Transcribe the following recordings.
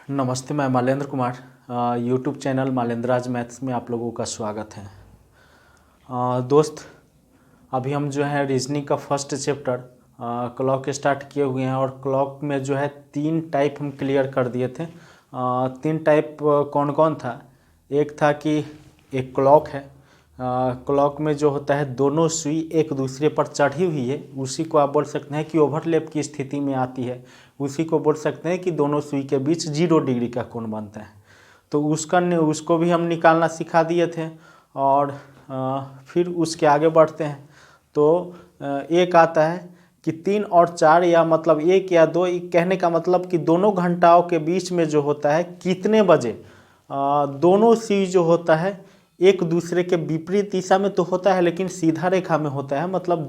नमस्ते, मैं मालेंद्र Kumar. YouTube channel मालेंद्राज maths में आप लोगों का स्वागत है। दोस्त, अभी हम जो है रीजनिंग का फर्स्ट चैप्टर क्लॉक स्टार्ट किए हुए हैं और क्लॉक में जो है 3 टाइप हम क्लियर कर दिए थे। 3 टाइप कौन कौन था? एक था कि एक क्लॉक है, क्लॉक में जो होता है दोनों सुई एक दूसरे पर चढ़ी हुई है, उसी को आप बोल सकते हैं कि ओवरलैप की स्थिति में आती है। उसी को बोल सकते हैं कि दोनों सुई के बीच 0 डिग्री का कोण बनता है। तो उसको भी हम निकालना सिखा दिए थे। और फिर उसके आगे बढ़ते हैं तो एक आता है कि 3 और 4 या मतलब 1 या 2, कहने का मतलब कि दोनों घंटाओं के बीच में जो होता है कितने बजे दोनों सुई जो होता है एक दूसरे के विपरीत दिशा में तो होता है, लेकिन सीधा रेखा में होता है। मतलब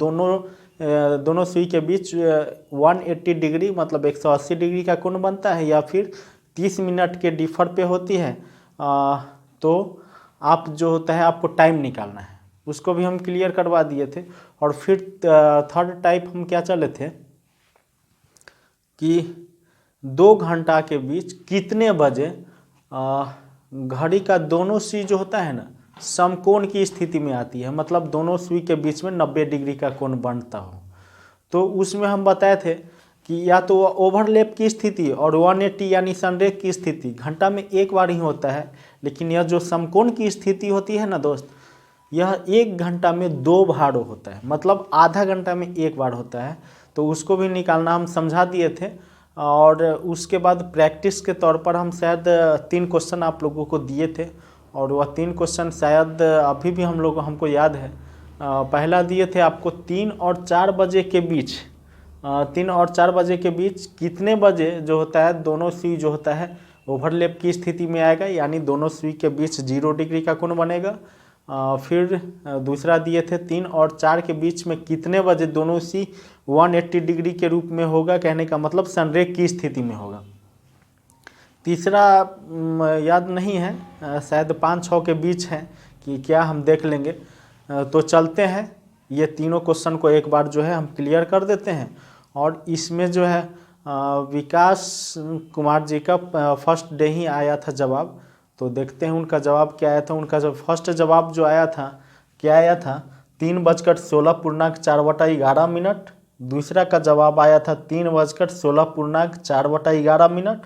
दोनों सुई के बीच 180 डिग्री मतलब 180 डिग्री का कोण बनता है, या फिर 30 मिनट के डिफर पे होती है। तो आप जो होता है आपको टाइम निकालना है, उसको भी हम क्लियर करवा दिए थे। और फिर थर्ड टाइप हम क्या चले थे कि 2 घंटा के बीच कितने बजे घड़ी का दोनों सुई जो होता है ना समकोण की स्थिति में आती है, मतलब दोनों सुई के बीच में 90 डिग्री का कोण बनता हो। तो उसमें हम बताए थे कि या तो ओवरलैप की स्थिति और 180 यानी संरेख की स्थिति घंटा में एक बार ही होता है, लेकिन यह जो समकोण की स्थिति होती है ना दोस्त, यह 1 घंटा में 2 बार होता है, मतलब आधा घंटा में 1 बार होता है। तो उसको भी निकालना हम समझा दिए थे। और उसके बाद प्रैक्टिस के तौर पर हम शायद 3 क्वेश्चन आप लोगों को दिए थे, और वह 3 क्वेश्चन शायद अभी भी हमको याद है। पहला दिए थे आपको 3 और 4 बजे के बीच 3 और 4 बजे के बीच कितने बजे जो होता है दोनों सुई जो होता है ओवरलैप की स्थिति में आएगा, यानी दोनों सुई के बीच 0 डिग्री का कोण बनेगा। फिर दूसरा दिए थे 3 और 4 के बीच में कितने बजे दोनों सुई 180 डिग्री के रूप में होगा, कहने का मतलब संरेख की स्थिति में होगा। तीसरा याद नहीं है, शायद 5-6 के बीच है कि क्या, हम देख लेंगे। तो चलते हैं, ये तीनों क्वेश्चन को एक बार जो है हम क्लियर कर देते हैं। और इसमें जो है विकास कुमार जी का फर्स्ट डे ही आया था जवाब, तो देखते हैं उनका जवाब क्या आया था। उनका जो फर्स्ट जवाब जो आया था, क्या आया था, 3:16.4/11। दूसरा का जवाब आया था 3:16.4/11।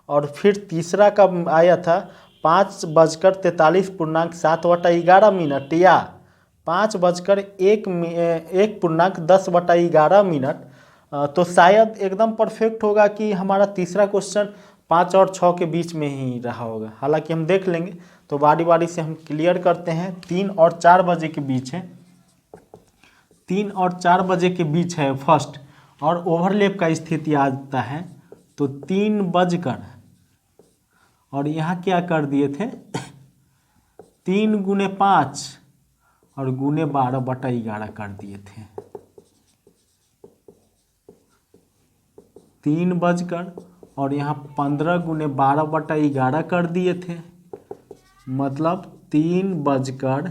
और फिर तीसरा का आया था 5:43.7/11 या 5:1.10/11। तो शायद एकदम परफेक्ट होगा कि हमारा तीसरा क्वेश्चन 5 और 6 के बीच में ही रहा होगा, हालांकि हम देख लेंगे। तो बारी बारी से हम क्लियर करते हैं। 3 और 4 बजे के बीच है, 3 और 4 बजे के बीच है फर्स्ट, और ओवरलैप का स्थिति आता है। तो 3 बजकर, और यहाँ क्या कर दिए थे 3 गुने 5 और गुने 12/11 कर दिए थे। 3 बजकर और यहाँ 15 गुने 12/11 कर दिए थे, मतलब 3 बजकर,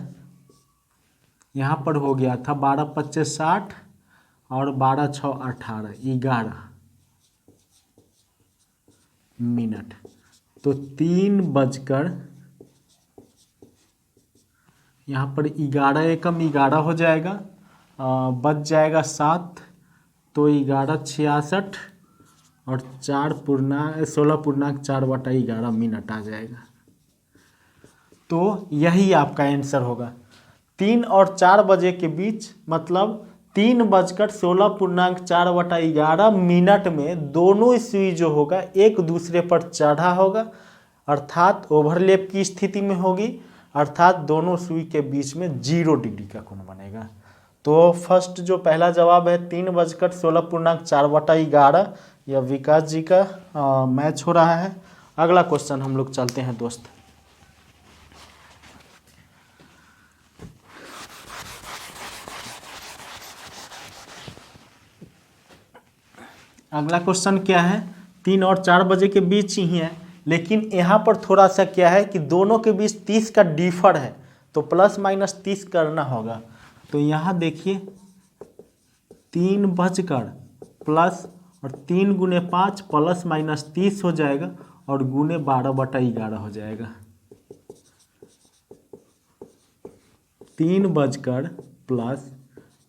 यहाँ पर हो गया था 12×5 = 60 और 12×6 = 18, 11 मिनट। तो 3 बजकर, यहाँ पर 11 एकम 11 हो जाएगा, बच जाएगा 7, तो 11×66 और 16.4/11 मिनट आ जाएगा। तो यही आपका आंसर होगा। 3 और 4 बजे के बीच मतलब 3:16.4/11 मिनट में दोनों सुई जो होगा एक दूसरे पर चढ़ा होगा, अर्थात ओवरलैप की स्थिति में होगी, अर्थात दोनों सुई के बीच में 0 डिग्री का कोण बनेगा। तो फर्स्ट जो पहला जवाब है 3:16.4/11, यह विकास जी का मैच हो रहा है। अगला क्वेश्चन हम लोग चलते हैं दोस्त। अगला क्वेश्चन क्या है, 3 और 4 बजे के बीच ही है, लेकिन यहाँ पर थोड़ा सा क्या है कि दोनों के बीच 30 का डिफर है, तो ±30 करना होगा। तो यहाँ देखिए 3 बजकर प्लस और 3 गुने 5 ±30 हो जाएगा, और गुने 12/11 हो जाएगा। 3+15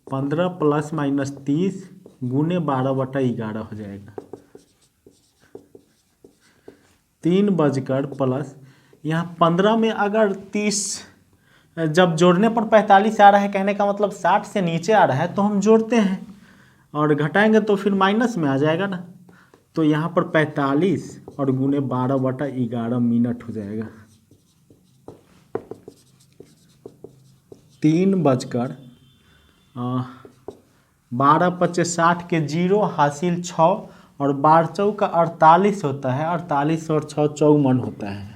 ± 30 गुने 12/11 हो जाएगा। 3 बजकर प्लस यहाँ 15 में अगर 30 जब जोड़ने पर 45 आ रहा है, कहने का मतलब 60 से नीचे आ रहा है तो हम जोड़ते हैं, और घटाएंगे तो फिर माइनस में आ जाएगा ना। तो यहाँ पर 45 और गुने 12/11 मिनट हो जाएगा। 3 12 × 60 के 0 हासिल 6 और 12 का 48 होता है। 48 और 6 54 होता है।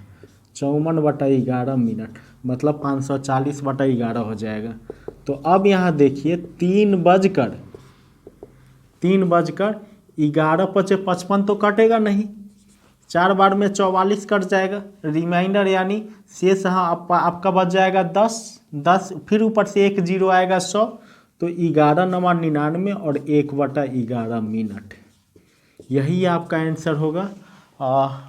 54/11 मिनट मतलब 540/11 हो जाएगा। तो अब यहाँ देखिए 3 बजकर 11 × 55 तो कटेगा नहीं, 4 बार में 44 कट जाएगा। रिमाइंडर यानी शेष यहाँ आपका बच जाएगा 10, फिर ऊपर से एक 0 आएगा 100, तो 11×99 और 1/11 मिनट, यही आपका आंसर होगा।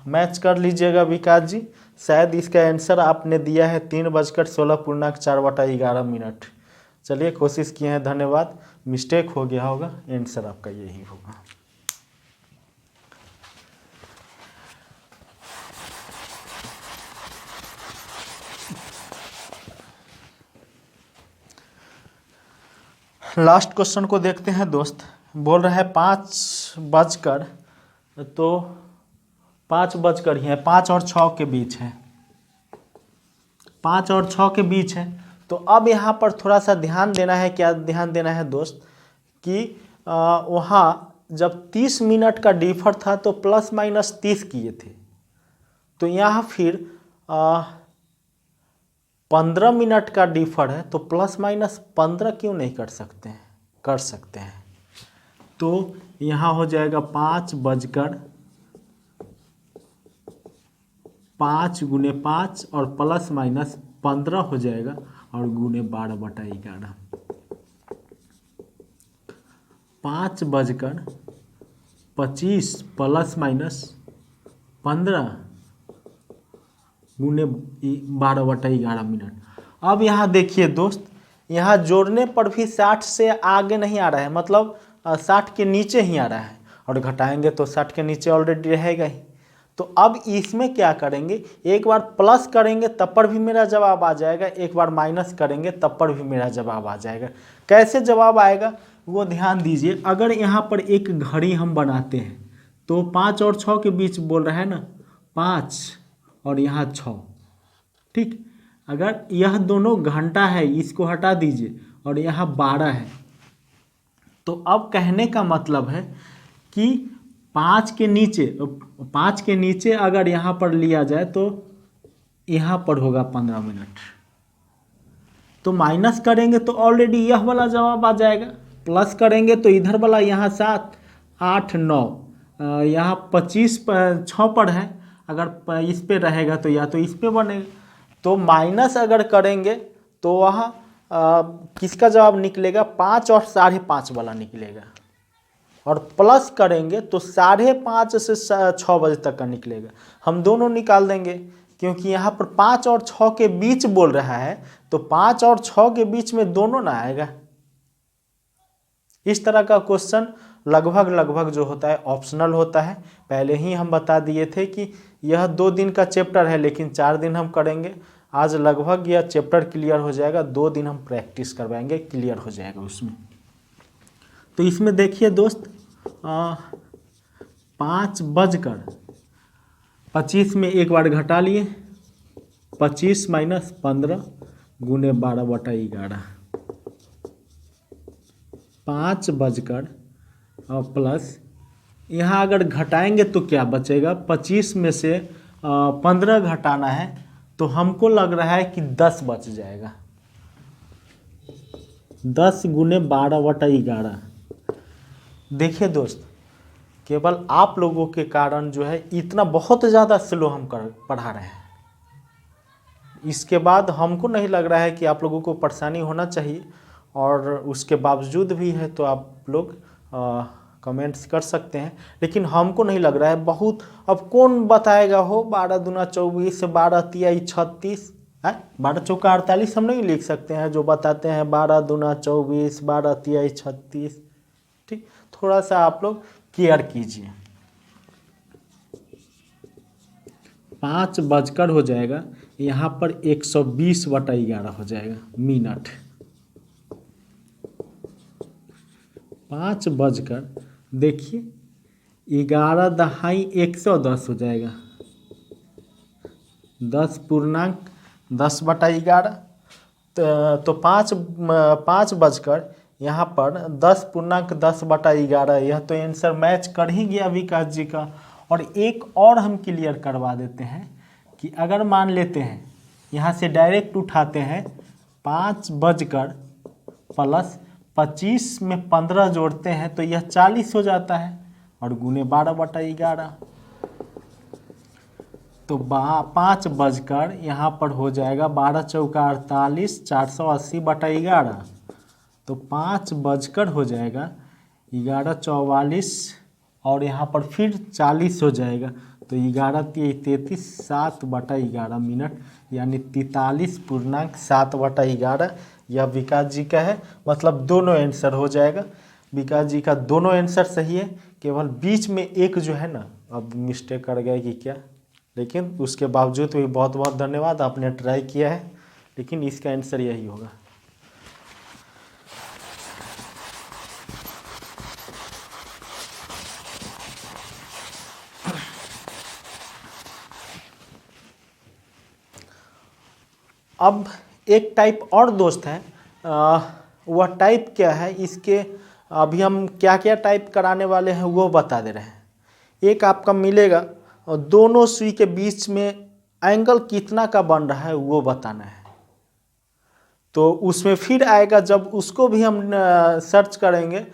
मैच कर लीजिएगा विकास जी, शायद इसका आंसर आपने दिया है 3:16.4/11 मिनट। चलिए कोशिश किए हैं, धन्यवाद। मिस्टेक हो गया होगा, आंसर आपका यही होगा। लास्ट क्वेश्चन को देखते हैं दोस्त। बोल रहा है 5 बजकर, तो 5 बजकर ही है, 5 और 6 के बीच है, 5 और 6 के बीच है। तो अब यहाँ पर थोड़ा सा ध्यान देना है। क्या ध्यान देना है दोस्त कि वहाँ जब 30 मिनट का डिफर था तो ±30 किए थे, तो यहाँ फिर 15 मिनट का डिफर है तो ±15 क्यों नहीं कर सकते हैं? कर सकते हैं। तो यहाँ हो जाएगा 5 बजकर 5 गुने 5 और ±15 हो जाएगा और गुने 12/11। 5 बजकर 25 ±15 गुने 12/11 मिनट। अब यहाँ देखिए दोस्त, यहाँ जोड़ने पर भी 60 से आगे नहीं आ रहा है, मतलब 60 के नीचे ही आ रहा है, और घटाएंगे तो 60 के नीचे ऑलरेडी रहेगा ही। तो अब इसमें क्या करेंगे, एक बार प्लस करेंगे तब पर भी मेरा जवाब आ जाएगा, एक बार माइनस करेंगे तब पर भी मेरा जवाब आ जाएगा। कैसे जवाब आएगा वो ध्यान दीजिए। अगर यहाँ पर एक घड़ी हम बनाते हैं तो 5 और 6 के बीच बोल रहा है ना, 5 और यहाँ 6, ठीक। अगर यह दोनों घंटा है, इसको हटा दीजिए, और यहाँ 12 है, तो अब कहने का मतलब है कि 5 के नीचे अगर यहाँ पर लिया जाए तो यहाँ पर होगा 15 मिनट। तो माइनस करेंगे तो ऑलरेडी यह वाला जवाब आ जाएगा, प्लस करेंगे तो इधर वाला, यहाँ 7 8 9, यहाँ 25 6 पर है, अगर इस पे रहेगा तो या तो इस पे बनेगा। तो माइनस अगर करेंगे तो वहाँ किसका जवाब निकलेगा, 5 और 5.5 वाला निकलेगा, और प्लस करेंगे तो 5.5 से 6 बजे तक का निकलेगा। हम दोनों निकाल देंगे, क्योंकि यहाँ पर 5 और 6 के बीच बोल रहा है, तो 5 और 6 के बीच में दोनों ना आएगा। इस तरह का क्वेश्चन लगभग जो होता है ऑप्शनल होता है। पहले ही हम बता दिए थे कि यह 2 दिन का चैप्टर है, लेकिन 4 दिन हम करेंगे। आज लगभग यह चैप्टर क्लियर हो जाएगा, 2 दिन हम प्रैक्टिस करवाएंगे, क्लियर हो जाएगा उसमें। तो इसमें देखिए दोस्त, 5 बजकर 25 में एक बार घटा लिए, 25 - 15 गुने 12/11। 5 बजकर और प्लस यहाँ अगर घटाएंगे तो क्या बचेगा, 25 में से 15 घटाना है, तो हमको लग रहा है कि 10 बच जाएगा। 10 गुने 12/11। देखिए दोस्त, केवल आप लोगों के कारण जो है इतना बहुत ज़्यादा स्लो हम पढ़ा रहे हैं। इसके बाद हमको नहीं लग रहा है कि आप लोगों को परेशानी होना चाहिए, और उसके बावजूद भी है तो आप लोग कमेंट्स कर सकते हैं, लेकिन हमको नहीं लग रहा है बहुत। अब कौन बताएगा हो 12 दूना 24, 12 तिया 36 है, 12 चौका 48 हम नहीं लिख सकते हैं जो बताते हैं 12 दूना 24, 12 तिया 36। ठीक, थोड़ा सा आप लोग केयर कीजिए। 5 बजकर हो जाएगा, यहाँ पर 120/11 हो जाएगा मिनट। 5 बजकर देखिए 11 दहाई 110 हो जाएगा, 10 पूर्णांक 10/11। तो 5 बजकर यहाँ पर 10 पूर्णांक 10/11, यह तो आंसर मैच कर ही गया विकास जी का। और एक और हम क्लियर करवा देते हैं कि अगर मान लेते हैं यहाँ से डायरेक्ट उठाते हैं 5 बजकर प्लस 25 में 15 जोड़ते हैं तो यह 40 हो जाता है, और गुने 12/11। तो 5 बजकर यहाँ पर हो जाएगा 12 चौका 48, 480/11। तो 5 बजकर हो जाएगा 11:44, और यहाँ पर फिर 40 हो जाएगा। तो 11 तिया 33, 7/11 मिनट, यानी 43 पूर्णांक 7/11। यह विकास जी का है, मतलब दोनों आंसर हो जाएगा। विकास जी का दोनों आंसर सही है, केवल बीच में एक जो है ना अब मिस्टेक कर गया कि क्या, लेकिन उसके बावजूद भी बहुत बहुत धन्यवाद, आपने ट्राई किया है, लेकिन इसका आंसर यही होगा। अब एक टाइप और दोस्त है, वह टाइप क्या है, इसके अभी हम क्या क्या टाइप कराने वाले हैं वो बता दे रहे हैं। एक आपका मिलेगा और दोनों सुई के बीच में एंगल कितना का बन रहा है वो बताना है। तो उसमें फिर आएगा, जब उसको भी हम सर्च करेंगे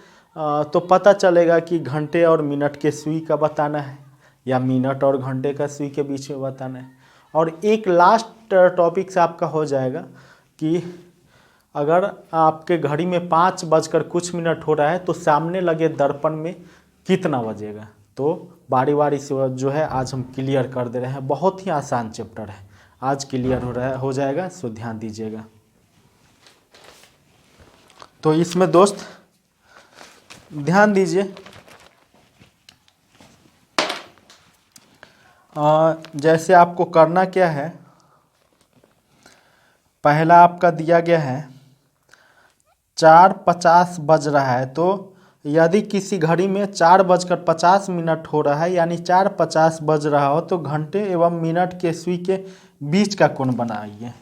तो पता चलेगा कि घंटे और मिनट के सुई का बताना है या मिनट और घंटे का सुई के बीच में बताना है। और एक लास्ट टॉपिक से आपका हो जाएगा कि अगर आपके घड़ी में 5 बजकर कुछ मिनट हो रहा है तो सामने लगे दर्पण में कितना बजेगा। तो बारी बारी से जो है आज हम क्लियर कर दे रहे हैं, बहुत ही आसान चैप्टर है, आज क्लियर हो जाएगा, सो ध्यान दीजिएगा। तो इसमें दोस्त ध्यान दीजिए, जैसे आपको करना क्या है, पहला आपका दिया गया है 4:50 बज रहा है, तो यदि किसी घड़ी में 4:50 हो रहा है यानी 4:50 बज रहा हो तो घंटे एवं मिनट के सुई के बीच का कोण बनाइए।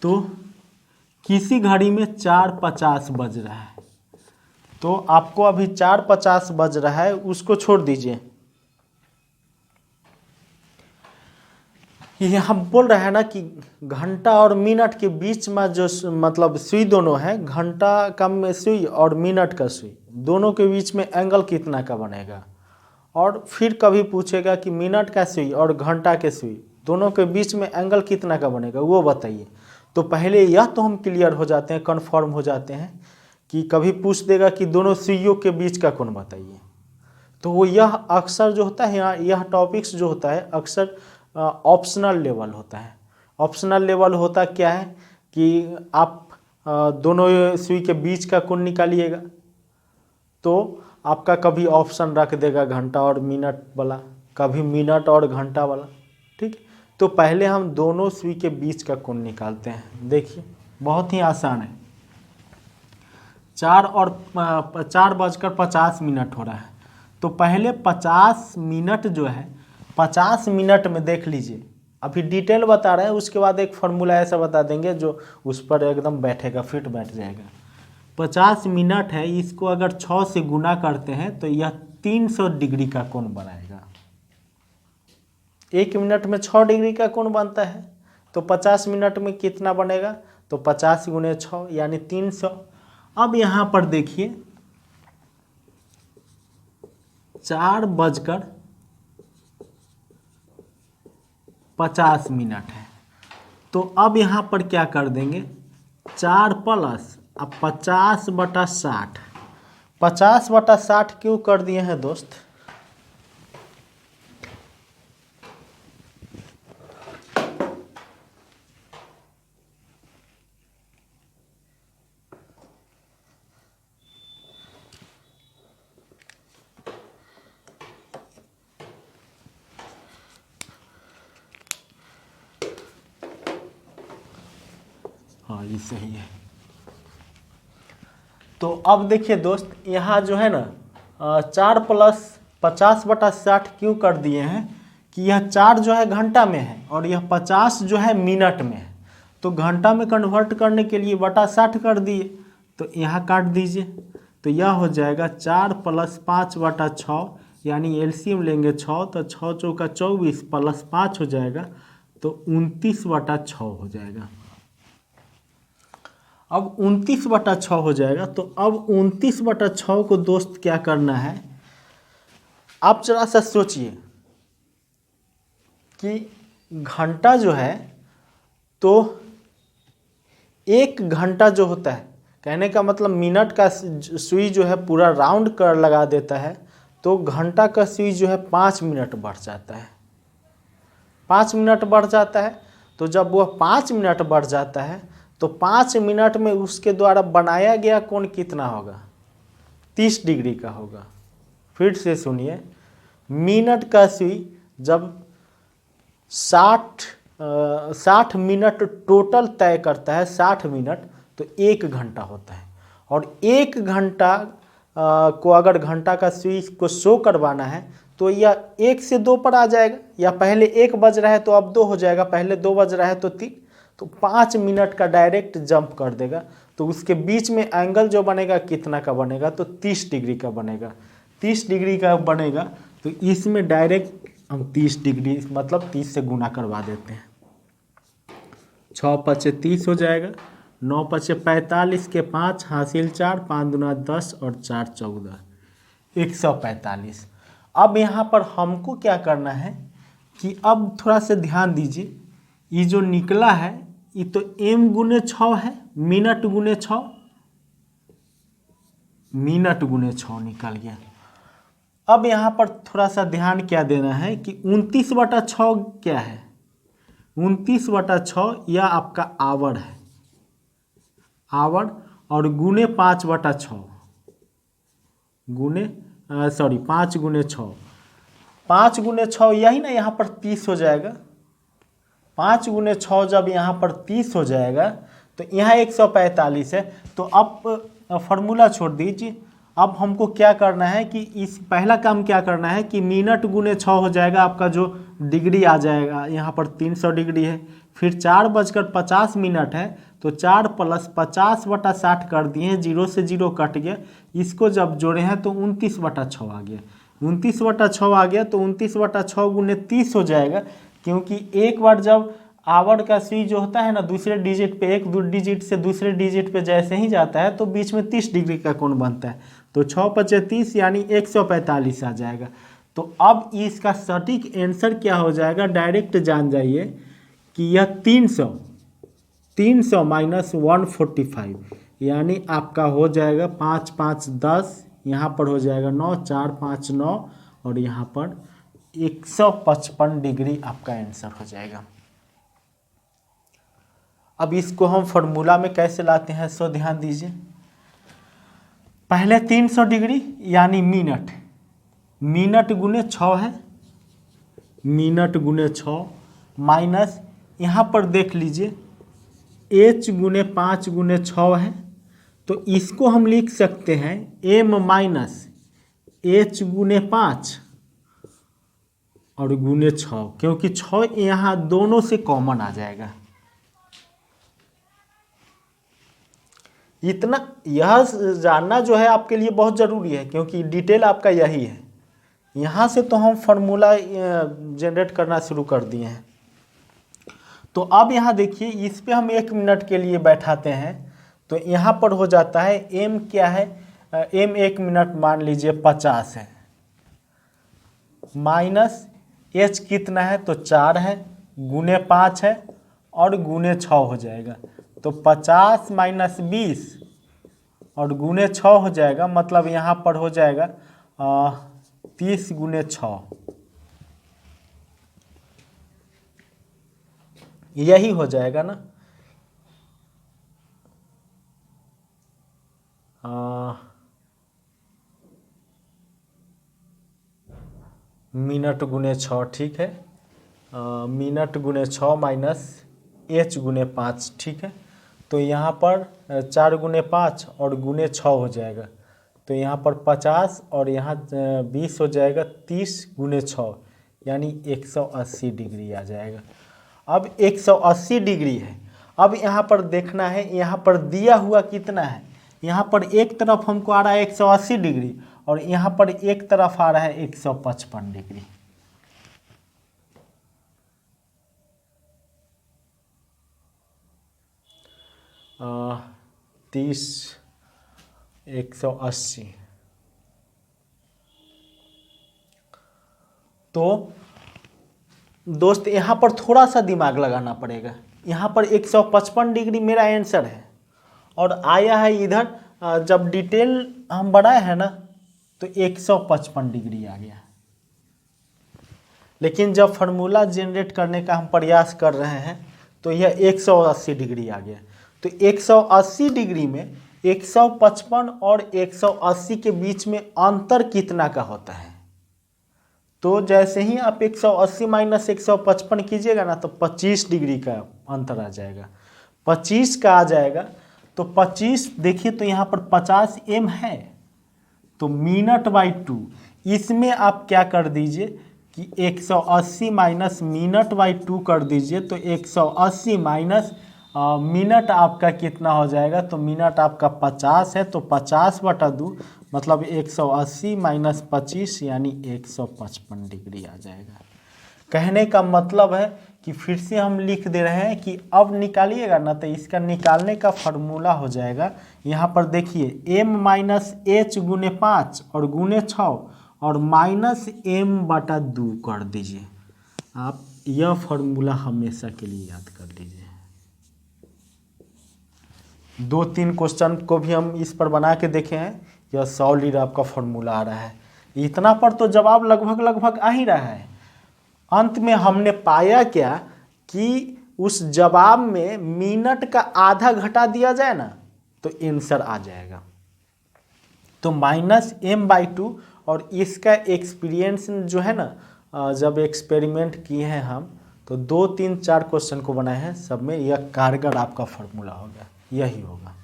तो किसी घड़ी में 4:50 बज रहा है, तो आपको अभी 4:50 बज रहा है, उसको छोड़ दीजिए। ये हम बोल रहे हैं ना कि घंटा और मिनट के बीच में जो मतलब सुई दोनों है, घंटा का में सुई और मिनट का सुई, दोनों के बीच में एंगल कितना का बनेगा। और फिर कभी पूछेगा कि मिनट का सुई और घंटा के सुई दोनों के बीच में एंगल कितना का बनेगा वो बताइए। तो पहले यह तो हम क्लियर हो जाते हैं, कन्फर्म हो जाते हैं कि कभी पूछ देगा कि दोनों सुइयों के बीच का कोण बताइए। तो वो यह अक्सर जो होता है, यह टॉपिक्स जो होता है अक्सर ऑप्शनल लेवल होता है। ऑप्शनल लेवल होता क्या है कि आप दोनों सुई के बीच का कोण निकालिएगा, तो आपका कभी ऑप्शन रख देगा घंटा और मिनट वाला, कभी मिनट और घंटा वाला। ठीक, तो पहले हम दोनों सुई के बीच का कोण निकालते हैं। देखिए बहुत ही आसान है, 4:50 हो रहा है, तो पहले 50 मिनट जो है, 50 मिनट में देख लीजिए, अभी डिटेल बता रहे हैं, उसके बाद एक फार्मूला ऐसा बता देंगे जो उस पर एकदम बैठेगा, फिट बैठ जाएगा। 50 मिनट है, इसको अगर 6 से गुना करते हैं तो यह 300 डिग्री का कोण बनाएगा। 1 मिनट में 6 डिग्री का कोण बनता है, तो 50 मिनट में कितना बनेगा, तो 50 गुने 6 यानी 300। अब यहाँ पर देखिए 4:50 है, तो अब यहाँ पर क्या कर देंगे, 4 प्लस अब 50/60, 50/60 क्यों कर दिए हैं दोस्त? हाँ ये सही है। तो अब देखिए दोस्त, यहाँ जो है ना 4 + 50/60 क्यों कर दिए हैं कि यह 4 जो है घंटा में है और यह 50 जो है मिनट में है। तो घंटा में कन्वर्ट करने के लिए बटा 60 कर दिए, तो यहाँ काट दीजिए। तो यह हो जाएगा 4 + 5/6, यानी एलसीएम लेंगे 6, तो 6 चौका 24 + 5 हो जाएगा, तो 29/6 हो जाएगा। अब 29/6 हो जाएगा। तो अब 29/6 को दोस्त क्या करना है, आप जरा सा सोचिए कि घंटा जो है, तो 1 घंटा जो होता है, कहने का मतलब मिनट का सुई जो है पूरा राउंड कर लगा देता है, तो घंटा का सुई जो है 5 मिनट बढ़ जाता है। 5 मिनट बढ़ जाता है। तो जब वह 5 मिनट बढ़ जाता है, तो 5 मिनट में उसके द्वारा बनाया गया कोण कितना होगा? 30 डिग्री का होगा। फिर से सुनिए, मिनट का सुई जब 60 मिनट टोटल तय करता है, 60 मिनट, तो 1 घंटा होता है। और 1 घंटा को अगर घंटा का सुई को शो करवाना है, तो यह 1 से 2 पर आ जाएगा, या पहले 1 बज रहा है तो अब 2 हो जाएगा, पहले 2 बज रहा है तो 3, तो 5 मिनट का डायरेक्ट जंप कर देगा। तो उसके बीच में एंगल जो बनेगा कितना का बनेगा? तो 30 डिग्री का बनेगा। 30 डिग्री का बनेगा, तो इसमें डायरेक्ट हम 30 डिग्री मतलब 30 से गुना करवा देते हैं। 6 × 5 = 30 हो जाएगा, 9 × 5 = 45 के 5 हासिल 4, 5 दूना 10 और 4 14, 145। अब यहाँ पर हमको क्या करना है कि अब थोड़ा सा ध्यान दीजिए, ये जो निकला है ये तो m × 6 है, मिनट × 6, मिनट × 6 निकल गया। अब यहाँ पर थोड़ा सा ध्यान क्या देना है कि 29/6 क्या है? 29/6 यह आपका आवर है, आवर, और गुने 5/6 गुने 5 × 6, 5 × 6 यही ना, यहाँ पर 30 हो जाएगा। 5 × 6 जब यहाँ पर 30 हो जाएगा, तो यहाँ 145 है। तो अब फॉर्मूला छोड़ दीजिए। अब हमको क्या करना है कि इस पहला काम क्या करना है कि मिनट × 6 हो जाएगा, आपका जो डिग्री आ जाएगा, यहाँ पर 300 डिग्री है। फिर 4:50 है, तो 4 + 50/60 कर दिए, 0 से 0 कट गया। इसको जब जोड़े हैं तो 29/6 आ गया। 29/6 आ गया, तो 29/6 × 30 हो जाएगा, क्योंकि एक बार जब आवर का सुई जो होता है ना, दूसरे डिजिट पे, एक डिजिट से दूसरे डिजिट पे जैसे ही जाता है, तो बीच में 30 डिग्री का कोण बनता है। तो 6 × 5 = 30, यानी 145 आ जाएगा। तो अब इसका सटीक आंसर क्या हो जाएगा, डायरेक्ट जान जाइए कि यह 300 - 145, यानी आपका हो जाएगा 5 × 5 = 10, यहाँ पर हो जाएगा 9, 4 × 5 = 9, और यहाँ पर 155 डिग्री आपका आंसर हो जाएगा। अब इसको हम फॉर्मूला में कैसे लाते हैं, सो ध्यान दीजिए। पहले 300 डिग्री यानी मिनट, मिनट × 6 है, मिनट × 6 माइनस, यहाँ पर देख लीजिए h × 5 × 6 है, तो इसको हम लिख सकते हैं m - h × 5 और × 6, क्योंकि 6 यहाँ दोनों से कॉमन आ जाएगा। इतना यह जानना जो है आपके लिए बहुत ज़रूरी है, क्योंकि डिटेल आपका यही है। यहाँ से तो हम फार्मूला जनरेट करना शुरू कर दिए हैं। तो अब यहाँ देखिए, इस पे हम 1 मिनट के लिए बैठाते हैं, तो यहाँ पर हो जाता है m क्या है, m 1 मिनट मान लीजिए 50 है, माइनस h कितना है, तो 4 है, गुने 5 है और गुने 6 हो जाएगा। तो 50 - 20 और गुने 6 हो जाएगा, मतलब यहाँ पर हो जाएगा 30 गुने 6, यही हो जाएगा ना। मिनट गुने 6, ठीक है। मिनट गुने 6 माइनस h गुने 5, ठीक है। तो यहाँ पर 4 गुने 5 और गुने 6 हो जाएगा, तो यहाँ पर 50 और यहाँ 20 हो जाएगा, 30 गुने 6 यानी 180 डिग्री आ जाएगा। अब 180 डिग्री है। अब यहाँ पर देखना है, यहाँ पर दिया हुआ कितना है। यहाँ पर एक तरफ हमको आ रहा है 180 डिग्री और यहाँ पर एक तरफ आ रहा है 155 डिग्री। आ, 30 180, तो दोस्त यहाँ पर थोड़ा सा दिमाग लगाना पड़ेगा। यहाँ पर 155 डिग्री मेरा आंसर है और आया है इधर, जब डिटेल हम बढ़ाए हैं ना तो 155 डिग्री आ गया। लेकिन जब फार्मूला जनरेट करने का हम प्रयास कर रहे हैं तो यह 180 डिग्री आ गया। तो 180 डिग्री में 155 और 180 के बीच में अंतर कितना का होता है। तो जैसे ही आप 180 माइनस 155 कीजिएगा ना तो 25 डिग्री का अंतर आ जाएगा, 25 का आ जाएगा। तो 25 देखिए, तो यहाँ पर 50 m है, तो मिनट बाई 2, इसमें आप क्या कर दीजिए कि 180 माइनस मिनट बाई 2 कर दीजिए, तो 180 माइनस मिनट आपका कितना हो जाएगा। तो मिनट आपका 50 है, तो 50/2 मतलब 180 माइनस 25 यानी 155 डिग्री आ जाएगा। कहने का मतलब है कि फिर से हम लिख दे रहे हैं कि अब निकालिएगा ना तो इसका निकालने का फार्मूला हो जाएगा। यहाँ पर देखिए m माइनस h गुने 5 और गुने 6 और माइनस m/2 कर दीजिए। आप यह फार्मूला हमेशा के लिए याद कर लीजिए। 2-3 क्वेश्चन को भी हम इस पर बना के देखे हैं, यह सॉलिड आपका फार्मूला आ रहा है। इतना पर तो जवाब लगभग आ ही रहा है। अंत में हमने पाया क्या कि उस जवाब में मिनट का आधा घटा दिया जाए ना तो आंसर आ जाएगा। तो -m/2 और इसका एक्सपीरियंस जो है ना, जब एक्सपेरिमेंट किए हैं हम तो 2-3-4 क्वेश्चन को बनाए हैं, सब में यह कारगर आपका फार्मूला होगा, यही होगा।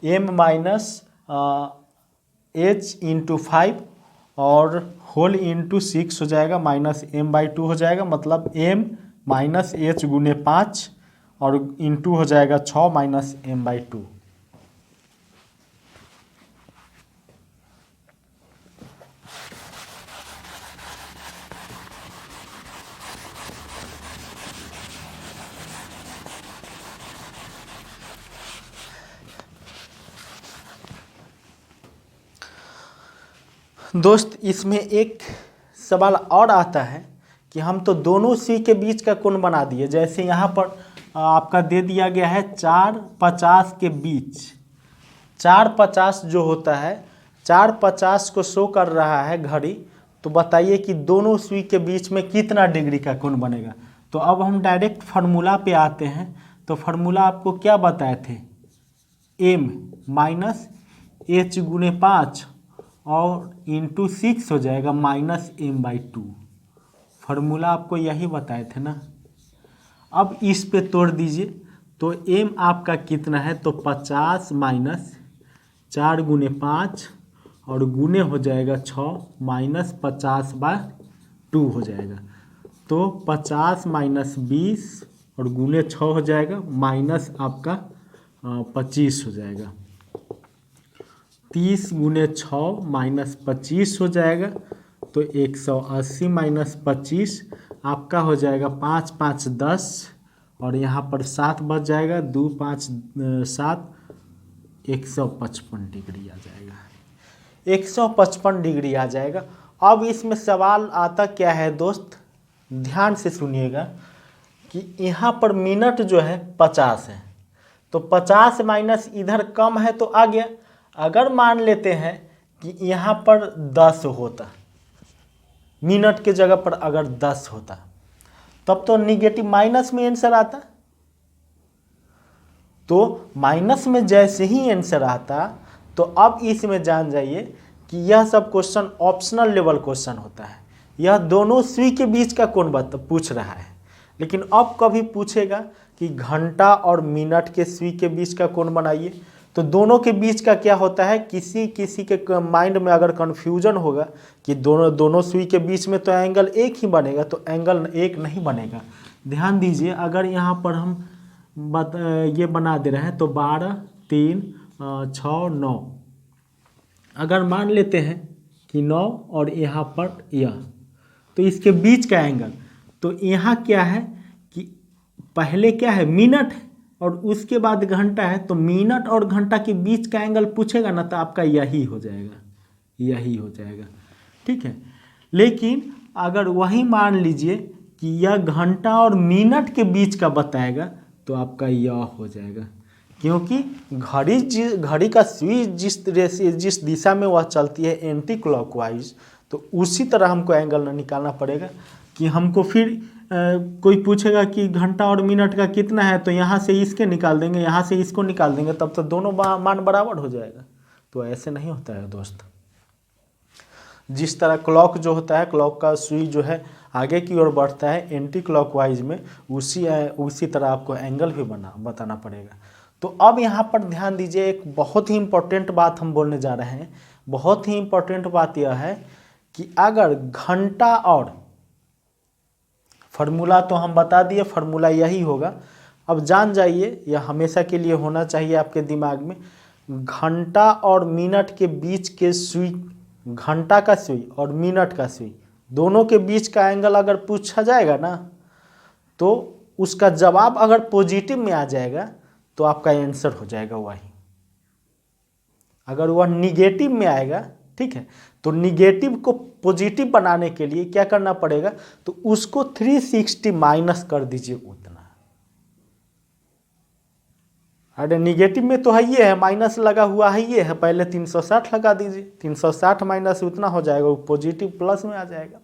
m माइनस h इंटू 5 और होल इंटू 6 हो जाएगा, माइनस m/2 हो जाएगा, मतलब m माइनस h गुने 5 और इंटू हो जाएगा 6 माइनस m/2। दोस्त इसमें एक सवाल और आता है कि हम तो दोनों सी के बीच का कोण बना दिए। जैसे यहाँ पर आपका दे दिया गया है 4-50 के बीच, 4-50 जो होता है 4-50 को शो कर रहा है घड़ी। तो बताइए कि दोनों सुई के बीच में कितना डिग्री का कोण बनेगा। तो अब हम डायरेक्ट फार्मूला पे आते हैं। तो फार्मूला आपको क्या बताए थे, m माइनस h गुने 5 और इंटू 6 हो जाएगा माइनस m/2। फार्मूला आपको यही बताए थे ना। अब इस पे तोड़ दीजिए, तो m आपका कितना है, तो 50 माइनस 4 गुने 5 और गुने हो जाएगा 6 माइनस 50/2 हो जाएगा। तो 50 माइनस 20 और गुने 6 हो जाएगा, माइनस आपका 25 हो जाएगा। 30 गुने 6 माइनस 25 हो जाएगा, तो 180 माइनस 25 आपका हो जाएगा 5-5 10 और यहाँ पर 7 बच जाएगा, 2-5 7, 155 डिग्री आ जाएगा। 155 डिग्री आ जाएगा। अब इसमें सवाल आता क्या है दोस्त, ध्यान से सुनिएगा कि यहाँ पर मिनट जो है 50 है, तो 50 माइनस इधर कम है तो आ गया। अगर मान लेते हैं कि यहाँ पर 10 होता, मिनट के जगह पर अगर 10 होता, तब तो निगेटिव माइनस में आंसर आता। तो माइनस में जैसे ही आंसर आता, तो अब इसमें जान जाइए कि यह सब क्वेश्चन ऑप्शनल लेवल क्वेश्चन होता है। यह दोनों सुई के बीच का कोण पूछ रहा है, लेकिन अब कभी पूछेगा कि घंटा और मिनट के सुई के बीच का कोण बनाइए, तो दोनों के बीच का क्या होता है, किसी किसी के माइंड में अगर कन्फ्यूजन होगा कि दोनों सुई के बीच में तो एंगल एक ही बनेगा, तो एंगल एक नहीं बनेगा। ध्यान दीजिए, अगर यहाँ पर हम ये बना दे रहे हैं तो 12, 3, 6, 9, अगर मान लेते हैं कि 9 और यहाँ पर यह, तो इसके बीच का एंगल, तो यहाँ क्या है कि पहले क्या है, मिनट है और उसके बाद घंटा है, तो मिनट और घंटा के बीच का एंगल पूछेगा ना, तो आपका यही हो जाएगा, यही हो जाएगा। ठीक है, लेकिन अगर वही मान लीजिए कि यह घंटा और मिनट के बीच का बताएगा, तो आपका यह हो जाएगा, क्योंकि घड़ी का सुई जिस दिशा में वह चलती है एंटी क्लॉकवाइज, तो उसी तरह हमको एंगल निकालना पड़ेगा। कि हमको फिर कोई पूछेगा कि घंटा और मिनट का कितना है, तो यहाँ से इसके निकाल देंगे, यहाँ से इसको निकाल देंगे, तब तो दोनों मान बराबर हो जाएगा। तो ऐसे नहीं होता है दोस्त। जिस तरह क्लॉक जो होता है, क्लॉक का सुई जो है आगे की ओर बढ़ता है एंटी क्लॉकवाइज में, उसी तरह आपको एंगल भी बताना पड़ेगा। तो अब यहाँ पर ध्यान दीजिए, एक बहुत ही इम्पोर्टेंट बात हम बोलने जा रहे हैं। बहुत ही इम्पोर्टेंट बात यह है कि अगर घंटा और, फार्मूला तो हम बता दिए, फार्मूला यही होगा, अब जान जाइए, यह हमेशा के लिए होना चाहिए आपके दिमाग में। घंटा और मिनट के बीच के सुई, घंटा का सुई और मिनट का सुई, दोनों के बीच का एंगल अगर पूछा जाएगा ना, तो उसका जवाब अगर पॉजिटिव में आ जाएगा तो आपका आंसर हो जाएगा वही। अगर वह निगेटिव में आएगा, ठीक है, तो निगेटिव को पॉजिटिव बनाने के लिए क्या करना पड़ेगा, तो उसको 360 माइनस कर दीजिए उतना। अरे निगेटिव में तो है ये है, माइनस लगा हुआ है ये है, पहले 360 लगा दीजिए, 360 माइनस उतना हो जाएगा, वो पॉजिटिव प्लस में आ जाएगा।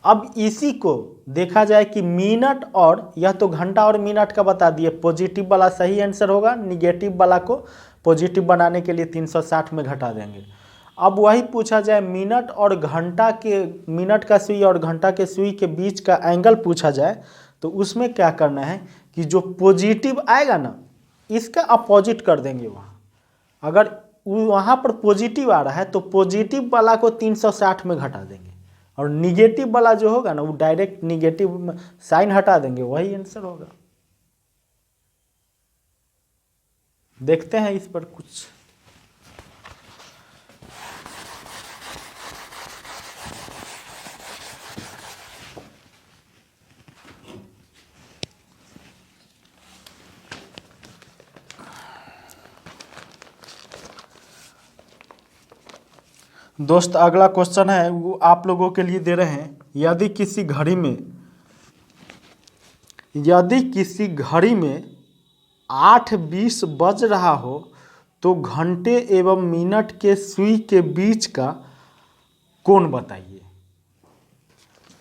अब इसी को देखा जाए कि मिनट और, यह तो घंटा और मिनट का बता दिए, पॉजिटिव वाला सही आंसर होगा, निगेटिव वाला को पॉजिटिव बनाने के लिए 360 में घटा देंगे। अब वही पूछा जाए मिनट और घंटा के, मिनट का सुई और घंटा के सुई के बीच का एंगल पूछा जाए, तो उसमें क्या करना है कि जो पॉजिटिव आएगा ना, इसका अपोजिट कर देंगे वहाँ। अगर वहाँ पर पॉजिटिव आ रहा है तो पॉजिटिव वाला को 360 में घटा देंगे, और निगेटिव वाला जो होगा ना, वो डायरेक्ट निगेटिव साइन हटा देंगे, वही आंसर होगा। देखते हैं इस पर कुछ। दोस्त अगला क्वेश्चन है वो आप लोगों के लिए दे रहे हैं। यदि किसी घड़ी में 8:20 बज रहा हो तो घंटे एवं मिनट के सुई के बीच का कोण बताइए।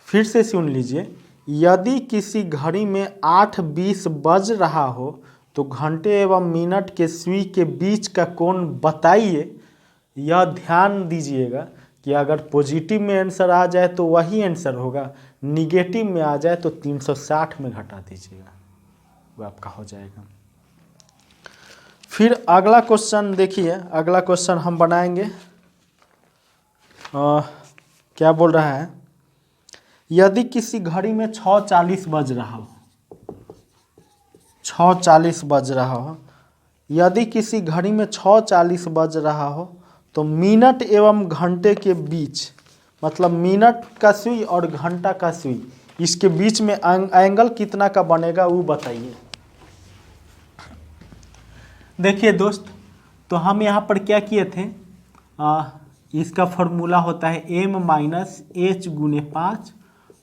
फिर से सुन लीजिए, यदि किसी घड़ी में 8:20 बज रहा हो तो घंटे एवं मिनट के सुई के बीच का कोण बताइए। यह ध्यान दीजिएगा कि अगर पॉजिटिव में आंसर आ जाए तो वही आंसर होगा, निगेटिव में आ जाए तो 360 में घटा दीजिएगा, वो आपका हो जाएगा। फिर अगला क्वेश्चन देखिए, अगला क्वेश्चन हम बनाएंगे। क्या बोल रहा है, यदि किसी घड़ी में 6:40 बज रहा हो, 6:40 बज रहा हो, यदि किसी घड़ी में 6:40 बज रहा हो तो मिनट एवं घंटे के बीच, मतलब मिनट का सुई और घंटा का सुई, इसके बीच में एंगल कितना का बनेगा वो बताइए। देखिए दोस्त, तो हम यहाँ पर क्या किए थे, इसका फॉर्मूला होता है m-h गुने 5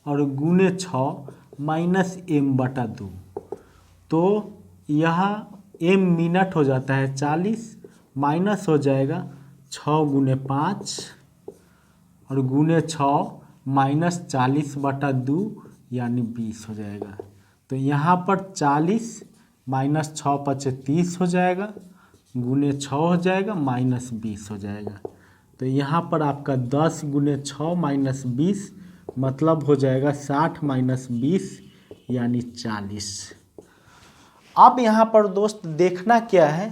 और गुने 6 -m/2। तो यहाँ m मिनट हो जाता है 40 माइनस हो जाएगा 6 × 5 और गुने 6 माइनस 40/2 यानी 20 हो जाएगा। तो यहाँ पर 40 माइनस 6 × 30 हो जाएगा, गुने 6 हो जाएगा, माइनस 20 हो जाएगा। तो यहाँ पर आपका 10 × 6 माइनस 20 मतलब हो जाएगा 60 माइनस 20 यानी 40। अब यहाँ पर दोस्त देखना क्या है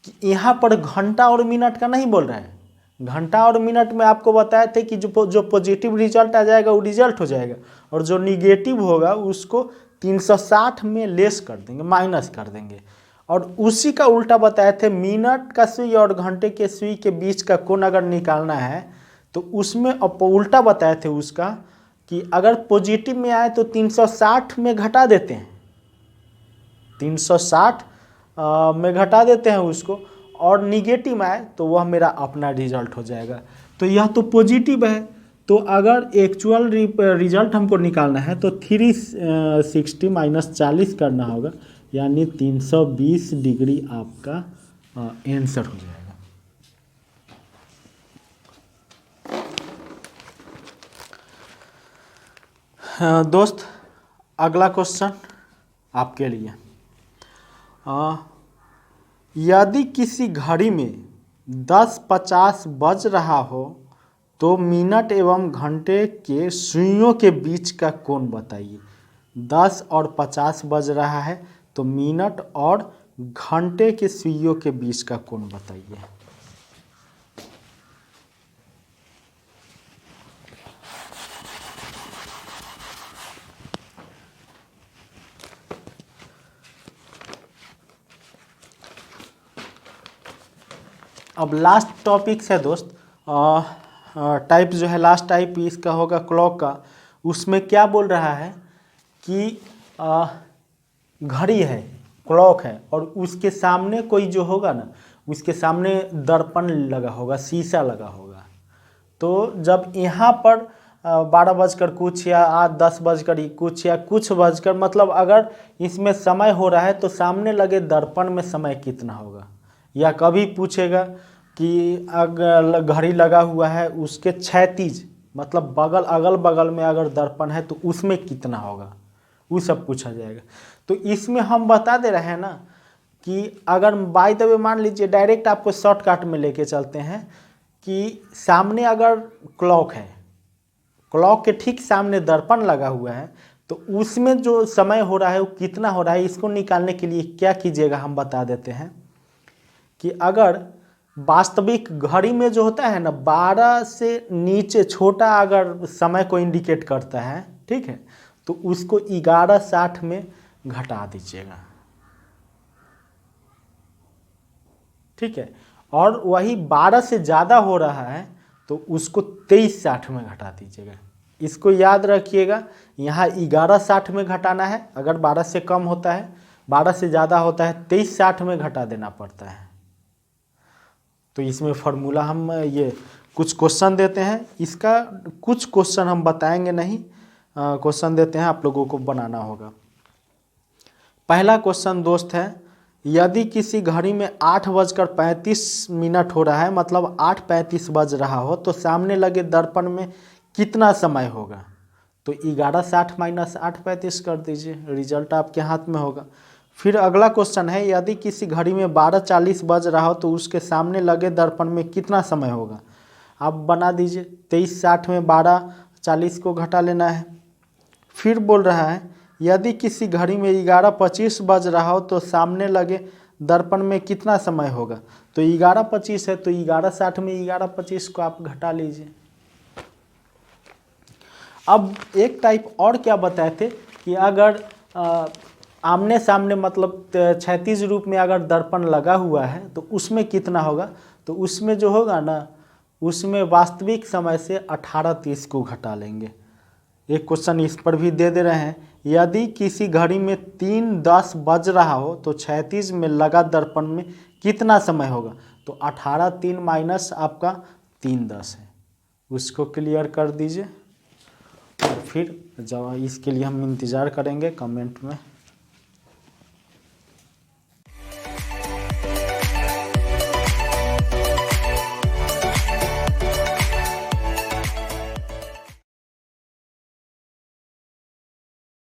कि यहाँ पर घंटा और मिनट का नहीं बोल रहा है। घंटा और मिनट में आपको बताए थे कि जो पॉजिटिव रिजल्ट आ जाएगा वो रिजल्ट हो जाएगा, और जो निगेटिव होगा उसको 360 में लेस कर देंगे, माइनस कर देंगे। और उसी का उल्टा बताए थे, मिनट का सुई और घंटे के सुई के बीच का कोण अगर निकालना है तो उसमें उल्टा बताए थे उसका कि अगर पॉजिटिव में आए तो 360 में घटा देते हैं, 360 में घटा देते हैं उसको, और निगेटिव में आए तो वह मेरा अपना रिजल्ट हो जाएगा। तो यह तो पॉजिटिव है, तो अगर एक्चुअल रिजल्ट हमको निकालना है तो 360 माइनस 40 करना होगा, यानी 320 डिग्री आपका आंसर हो जाएगा। दोस्त अगला क्वेश्चन आपके लिए, यदि किसी घड़ी में 10:50 बज रहा हो तो मिनट एवं घंटे के सुइयों के बीच का कोण बताइए। 10 और 50 बज रहा है तो मिनट और घंटे के सुइयों के बीच का कोण बताइए। अब लास्ट टॉपिक है दोस्त, टाइप जो है लास्ट टाइप इसका होगा क्लॉक का। उसमें क्या बोल रहा है कि घड़ी है, क्लॉक है, और उसके सामने कोई जो होगा ना, उसके सामने दर्पण लगा होगा, शीशा लगा होगा। तो जब यहाँ पर 12 बजकर कुछ या 10 बजकर कुछ या कुछ बजकर, मतलब अगर इसमें समय हो रहा है तो सामने लगे दर्पण में समय कितना होगा। या कभी पूछेगा कि अगर घड़ी लगा हुआ है उसके क्षैतिज, मतलब बगल अगल बगल में अगर दर्पण है तो उसमें कितना होगा, वो सब पूछा जाएगा। तो इसमें हम बता दे रहे हैं ना कि अगर बाय द वे मान लीजिए, डायरेक्ट आपको शॉर्टकट में लेके चलते हैं कि सामने अगर क्लॉक है, क्लॉक के ठीक सामने दर्पण लगा हुआ है, तो उसमें जो समय हो रहा है वो कितना हो रहा है, इसको निकालने के लिए क्या कीजिएगा हम बता देते हैं कि अगर वास्तविक घड़ी में जो होता है ना 12 से नीचे छोटा अगर समय को इंडिकेट करता है, ठीक है, तो उसको 11:60 में घटा दीजिएगा, ठीक है। और वही 12 से ज़्यादा हो रहा है तो उसको 23:60 में घटा दीजिएगा। इसको याद रखिएगा, यहाँ 11:60 में घटाना है, अगर 12 से कम होता है, 12 से ज़्यादा होता है 23:60 में घटा देना पड़ता है। तो इसमें फार्मूला हम ये कुछ क्वेश्चन देते हैं, इसका कुछ क्वेश्चन हम बताएंगे नहीं, क्वेश्चन देते हैं, आप लोगों को बनाना होगा। पहला क्वेश्चन दोस्त है, यदि किसी घड़ी में 8:35 हो रहा है, मतलब 8:35 बज रहा हो, तो सामने लगे दर्पण में कितना समय होगा। तो 11:60 माइनस 8:35 कर दीजिए, रिजल्ट आपके हाथ में होगा। फिर अगला क्वेश्चन है, यदि किसी घड़ी में 12:40 बज रहा हो तो उसके सामने लगे दर्पण में कितना समय होगा। आप बना दीजिए, 23:60 में 12:40 को घटा लेना है। फिर बोल रहा है, यदि किसी घड़ी में 11:25 बज रहा हो तो सामने लगे दर्पण में कितना समय होगा। तो 11:25 है तो 11:60 में 11:25 को आप घटा लीजिए। अब एक टाइप और क्या बताए थे कि अगर आमने सामने, मतलब क्षैतिज रूप में अगर दर्पण लगा हुआ है तो उसमें कितना होगा। तो उसमें जो होगा ना, उसमें वास्तविक समय से 18:30 को घटा लेंगे। एक क्वेश्चन इस पर भी दे रहे हैं, यदि किसी घड़ी में 3:10 बज रहा हो तो क्षैतिज में लगा दर्पण में कितना समय होगा। तो 18:03 माइनस आपका 3:10 है, उसको क्लियर कर दीजिए। और फिर जब इसके लिए हम इंतज़ार करेंगे कमेंट में।